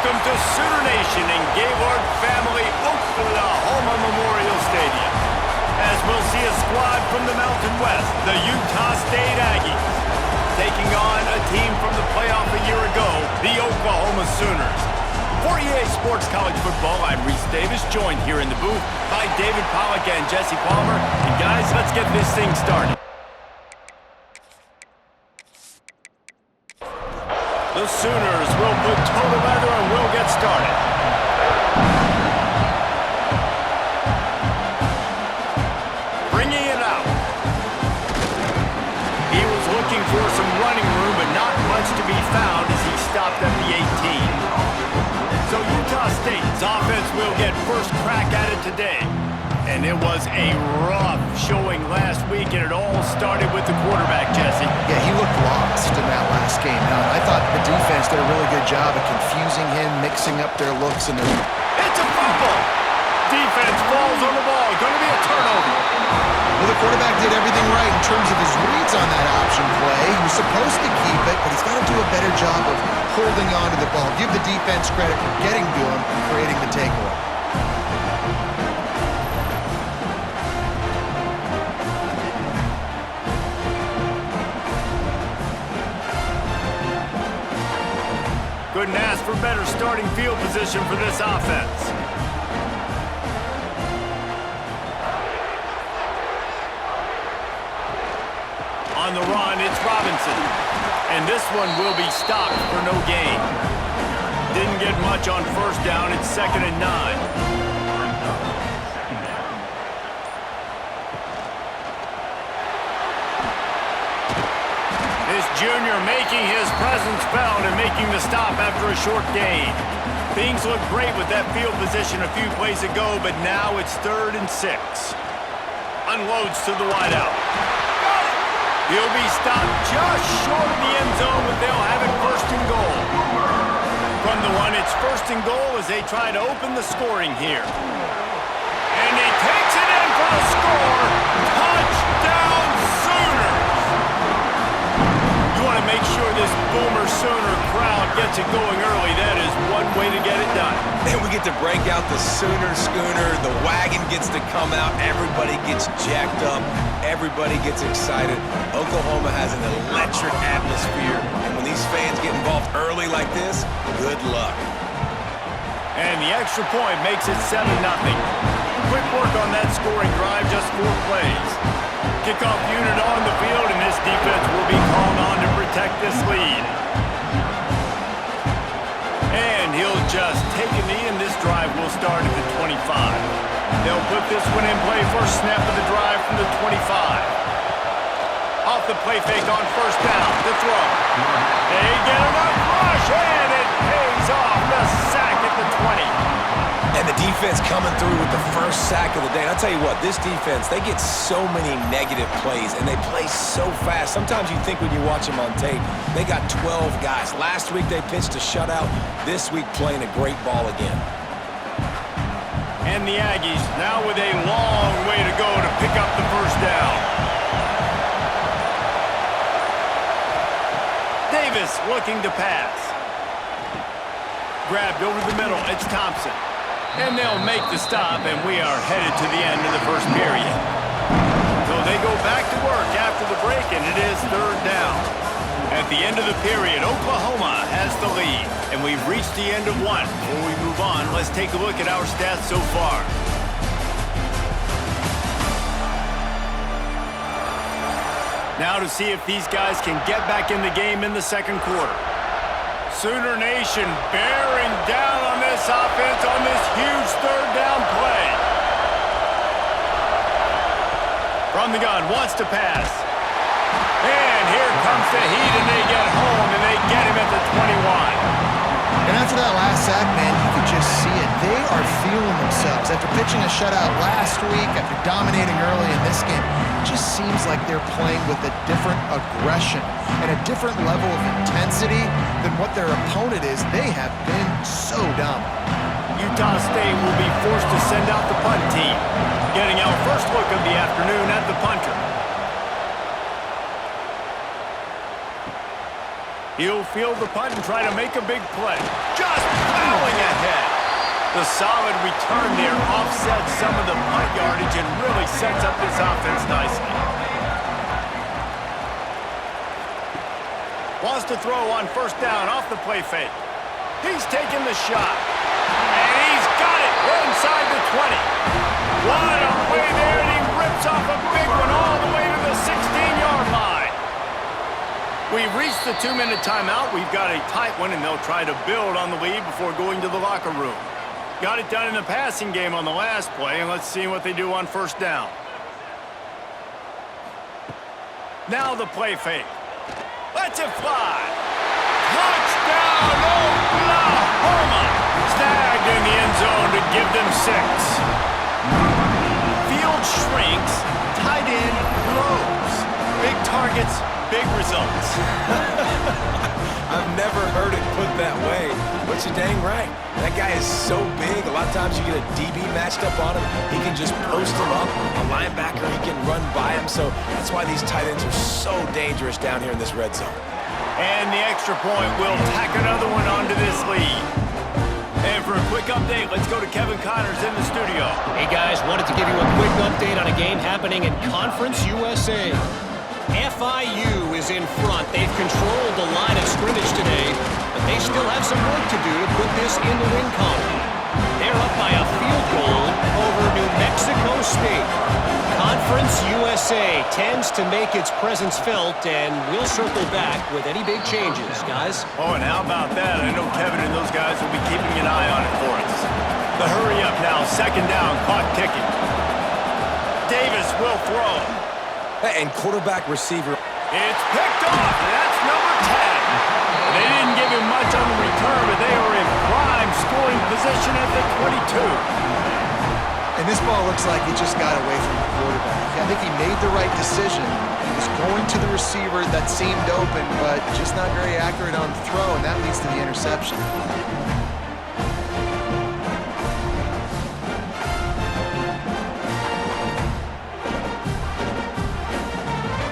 welcome to Sooner Nation and Gaylord Family Oklahoma Memorial Stadium. As we'll see a squad from the Mountain West, the Utah State Aggies, taking on a team from the playoff a year ago, the Oklahoma Sooners. For EA Sports College Football, I'm Reese Davis, joined here in the booth by David Pollack and Jesse Palmer. And guys, let's get this thing started. The Sooners will put toe to leather and we'll get started. Bringing it out. He was looking for some running room, but not much to be found as he stopped at the 18. So Utah State's offense will get first crack at it today. And it was a rough showing last week, and it all started with the quarterback, Jesse. Yeah, he looked lost in that last game. Now, I thought the defense did a really good job of confusing him, mixing up their looks. And It's a fumble! Defense falls on the ball. Going to be a turnover. Well, the quarterback did everything right in terms of his reads on that option play. He was supposed to keep it, but he's got to do a better job of holding on to the ball. Give the defense credit for getting to him and creating the takeaway. Couldn't ask for better starting field position for this offense. On the run, it's Robinson. And this one will be stopped for no gain. Didn't get much on first down. It's 2nd and 9. This junior making his presence felt and making the stop after a short gain. Things looked great with that field position a few plays ago, but now it's 3rd and 6. Unloads to the wideout. He'll be stopped just short of the end zone, but they'll have it 1st and goal. From the one, it's 1st and goal as they try to open the scoring here. And he takes it in for the score. Touchdown Sooners! You want to make sure this Boomer Sooner crowd gets it going early. That is one way to get it done. And we get to break out the Sooner schooner. The wagon gets to come out. Everybody gets jacked up. Everybody gets excited. Oklahoma has an electric atmosphere. And when these fans get involved early like this, good luck. And the extra point makes it 7-0. Quick work on that scoring drive, just 4 plays. Kickoff unit on the field, and this defense will be called on to protect this lead. And he'll just take a knee, and this drive will start at the 25. They'll put this one in play. First snap of the drive from the 25. Off the play fake on first down. The throw. They get enough rush, and it pays off. The sack at the 20. And the defense coming through with the first sack of the day. And I'll tell you what, this defense, they get so many negative plays, and they play so fast. Sometimes you think when you watch them on tape, they got 12 guys. Last week they pitched a shutout. This week playing a great ball again. And the Aggies now with a long way to go to pick up the first down. Davis looking to pass. Grabbed over the middle. It's Thompson. And they'll make the stop, and we are headed to the end of the first period. So they go back to work after the break, and it is 3rd down. At the end of the period, Oklahoma has the lead, and we've reached the end of one. Before we move on, let's take a look at our stats so far. Now to see if these guys can get back in the game in the 2nd quarter. Sooner Nation bearing down on this offense on this huge 3rd down play. From the gun, wants to pass. And here comes the heat, and they get home, and they get him at the 21. And after that last sack, man, you could just see it. They are feeling themselves. After pitching a shutout last week, after dominating early in this game, it just seems like they're playing with a different aggression and a different level of intensity than what their opponent is. They have been so dominant. Utah State will be forced to send out the punt team. Getting our first look of the afternoon at the punter. He'll field the punt and try to make a big play. Just plowing ahead. The solid return there offsets some of the punt yardage and really sets up this offense nicely. Wants to throw on first down off the play fake. He's taking the shot. And he's got it inside the 20. What a play there, and he rips off a big one all the way to the 16-yard line. We've reached the 2-minute timeout. We've got a tight one, and they'll try to build on the lead before going to the locker room. Got it done in the passing game on the last play, and let's see what they do on first down. Now the play fake. Let's it fly. Touchdown, Oklahoma! Snagged in the end zone to give them 6. Field shrinks, tight end grows. Big targets, big results. I've never heard it put that way, but you're dang right. That guy is so big, a lot of times you get a DB matched up on him. He can just post him up. A linebacker, he can run by him. So that's why these tight ends are so dangerous down here in this red zone. And the extra point will tack another one onto this lead. And for a quick update, let's go to Kevin Connors in the studio. Hey guys, wanted to give you a quick update on a game happening in Conference USA. FIU is in front. They've controlled the line of scrimmage today, but they still have some work to do to put this in the win column. They're up by a field goal over New Mexico State. Conference USA tends to make its presence felt, and we'll circle back with any big changes, guys. Oh, and how about that? I know Kevin and those guys will be keeping an eye on it for us. The hurry up now, second down, clock ticking. Davis will throw. And quarterback receiver. It's picked off. That's number 10. They didn't give him much on the return, but they are in prime scoring position at the 22. And this ball looks like it just got away from the quarterback. I think he made the right decision. He was going to the receiver that seemed open, but just not very accurate on the throw, and that leads to the interception.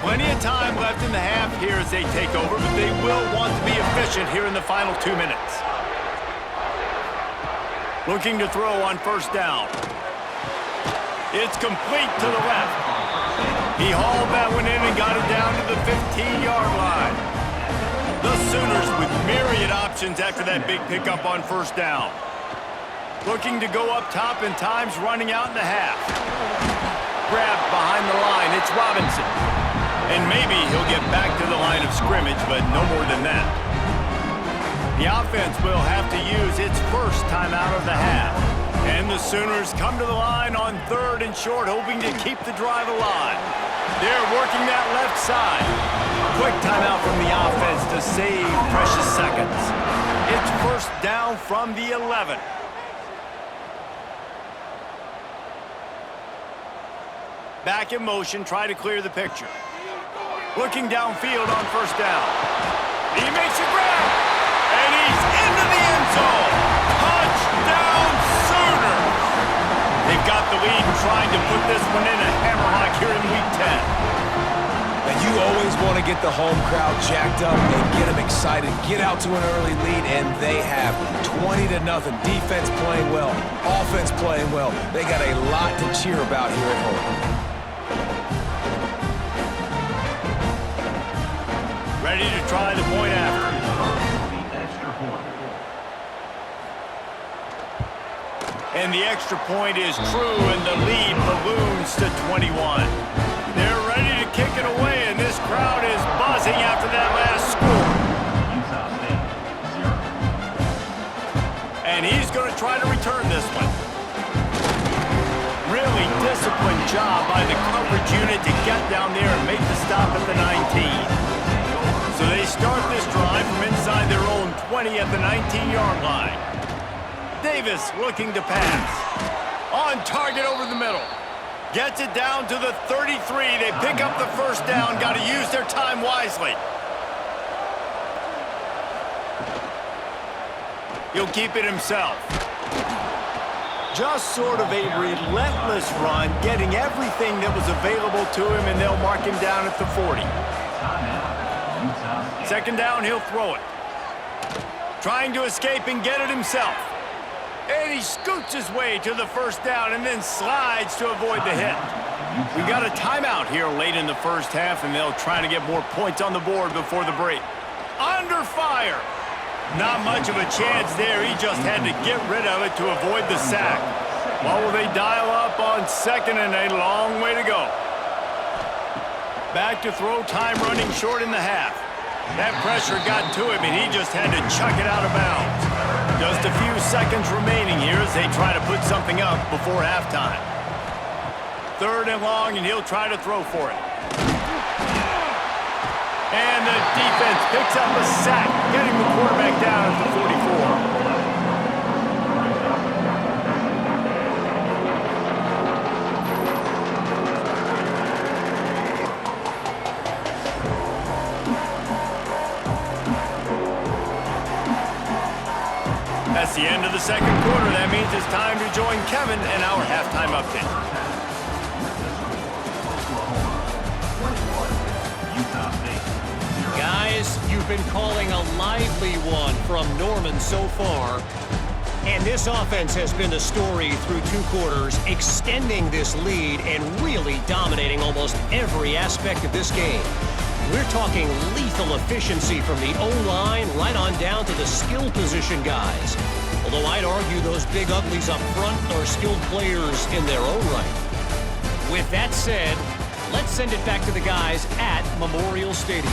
Plenty of time left in the half here as they take over, but they will want to be efficient here in the final 2 minutes. Looking to throw on first down. It's complete to the left. He hauled that one in and got it down to the 15-yard line. The Sooners with myriad options after that big pickup on first down. Looking to go up top, and time's running out in the half. Grabbed behind the line, it's Robinson. And maybe he'll get back to the line of scrimmage, but no more than that. The offense will have to use its first timeout of the half. And the Sooners come to the line on third and short, hoping to keep the drive alive. They're working that left side. Quick timeout from the offense to save precious seconds. It's first down from the 11. Back in motion, try to clear the picture. Looking downfield on first down. He makes a grab, and he's into the end zone. Touchdown, Sooners! They've got the lead and trying to put this one in a hammerlock here in Week 10. And you always want to get the home crowd jacked up and get them excited. Get out to an early lead, and they have 20-0. Defense playing well, offense playing well. They got a lot to cheer about here at home. Ready to try the point after. And the extra point is true, and the lead balloons to 21. They're ready to kick it away, and this crowd is buzzing after that last score. And he's going to try to return this one. Really disciplined job by the coverage unit to get down there and make the stop at the 19. So they start this drive from inside their own 20 at the 19-yard line. Davis looking to pass. On target over the middle. Gets it down to the 33. They pick up the first down. Got to use their time wisely. He'll keep it himself. Just sort of a relentless run, getting everything that was available to him, and they'll mark him down at the 40. Second down, he'll throw it. Trying to escape and get it himself. And he scoots his way to the first down and then slides to avoid the hit. We got a timeout here late in the first half, and they'll try to get more points on the board before the break. Under fire. Not much of a chance there. He just had to get rid of it to avoid the sack. What will they dial up on second and a long way to go? Back to throw, time running short in the half. That pressure got to him, and he just had to chuck it out of bounds. Just a few seconds remaining here as they try to put something up before halftime. Third and long, and he'll try to throw for it. And the defense picks up a sack, getting the quarterback down at the 44. That's the end of the second quarter. That means it's time to join Kevin and our halftime update. Guys, you've been calling a lively one from Norman so far. And this offense has been the story through 2 quarters, extending this lead and really dominating almost every aspect of this game. We're talking lethal efficiency from the O-line right on down to the skill position guys. Although I'd argue those big uglies up front are skilled players in their own right. With that said, let's send it back to the guys at Memorial Stadium.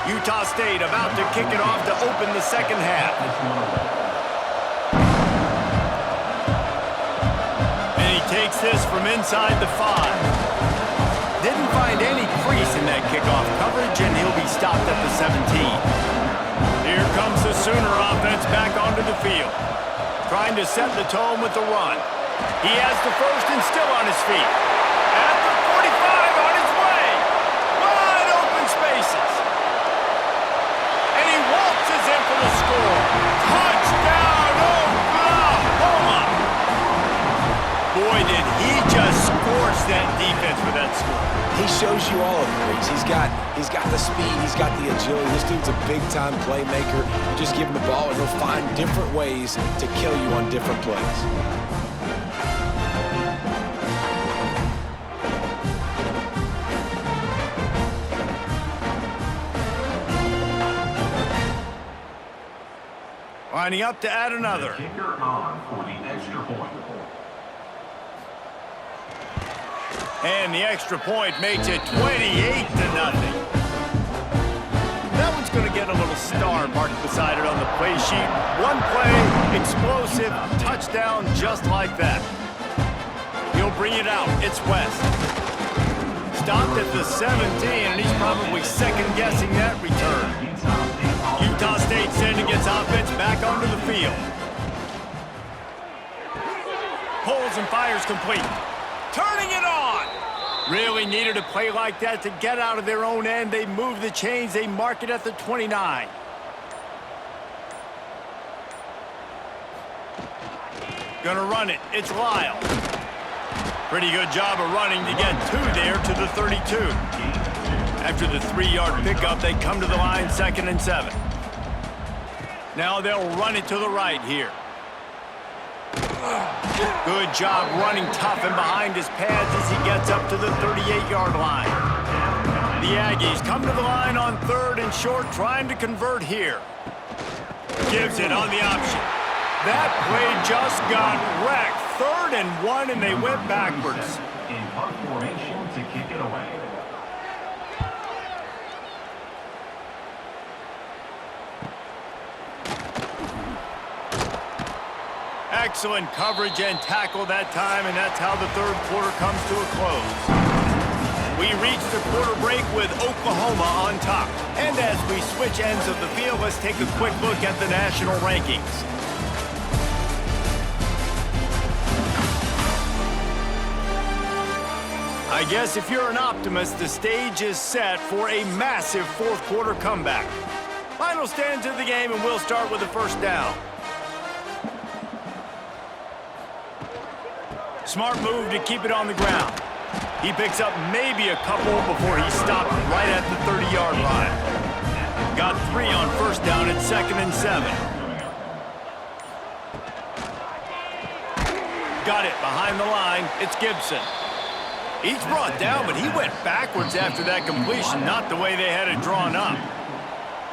Utah State about to kick it off to open the second half. And he takes this from inside the 5. Didn't find any crease in that kickoff coverage, and he'll be stopped at the 17. Here comes the Sooner offense back onto the field. Trying to set the tone with the run. He has the first and still on his feet. At the 45 on his way. Wide open spaces. And he waltzes in for the score. Touchdown, Oklahoma! Boy, did he just scorch that defense for that score. He shows you all of it. He's got the speed, he's got the agility. This dude's a big-time playmaker. You just give him the ball, and he'll find different ways to kill you on different plays. Lining up to add another. Kicker on for the extra point. And the extra point makes it 28-0. That one's going to get a little star marked beside it on the play sheet. One play, explosive, touchdown just like that. He'll bring it out. It's West. Stopped at the 17, and he's probably second-guessing that return. Utah State sending its offense back onto the field. Pulls and fires complete. Turning it on! Really needed a play like that to get out of their own end. They move the chains. They mark it at the 29. Gonna run it. It's Lyle. Pretty good job of running to get 2 there to the 32. After the 3-yard pickup, they come to the line 2nd and 7. Now they'll run it to the right here. Good job running tough and behind his pads as he gets up to the 38-yard line. The Aggies come to the line on 3rd and short, trying to convert here. Gives it on the option. That play just got wrecked. 3rd and 1, and they went backwards. In punt formation to kick it away. Excellent coverage and tackle that time, and that's how the 3rd quarter comes to a close. We reach the quarter break with Oklahoma on top. And as we switch ends of the field, let's take a quick look at the national rankings. I guess if you're an optimist, the stage is set for a massive 4th quarter comeback. Final stands of the game, and we'll start with the first down. Smart move to keep it on the ground. He picks up maybe a couple before he stopped right at the 30-yard line. Got 3 on first down at 2nd and 7. Got it behind the line. It's Gibson. He's brought down, but he went backwards after that completion, not the way they had it drawn up.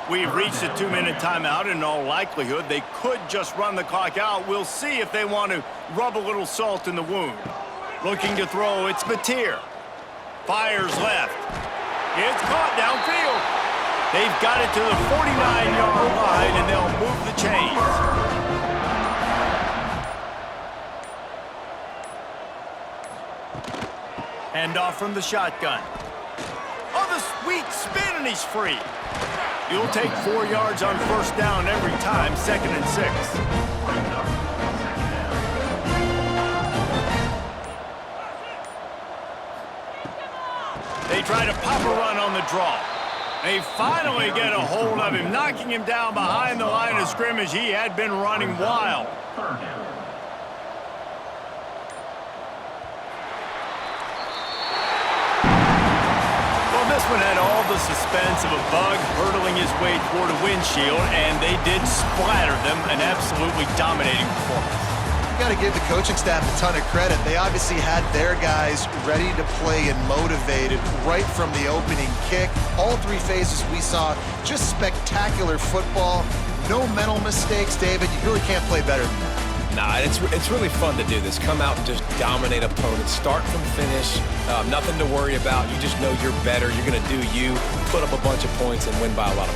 We've reached a 2-minute timeout, and in all likelihood, they could just run the clock out. We'll see if they want to rub a little salt in the wound. Looking to throw, it's Mateer. Fires left. It's caught downfield. They've got it to the 49-yard line, and they'll move the chains. Handoff from the shotgun. Oh, the sweet spin, and he's free. You'll take 4 yards on first down every time, 2nd and 6. They try to pop a run on the draw. They finally get a hold of him, knocking him down behind the line of scrimmage. He had been running wild. This one had all the suspense of a bug hurtling his way toward a windshield, and they did splatter them. An absolutely dominating performance. You got to give the coaching staff a ton of credit. They obviously had their guys ready to play and motivated right from the opening kick. All 3 phases we saw, just spectacular football. No mental mistakes, David. You really can't play better than that. Nah, it's really fun to do this. Come out and just dominate opponents, start from finish. Nothing to worry about. You just know you're better. You're going to do you, put up a bunch of points, and win by a lot of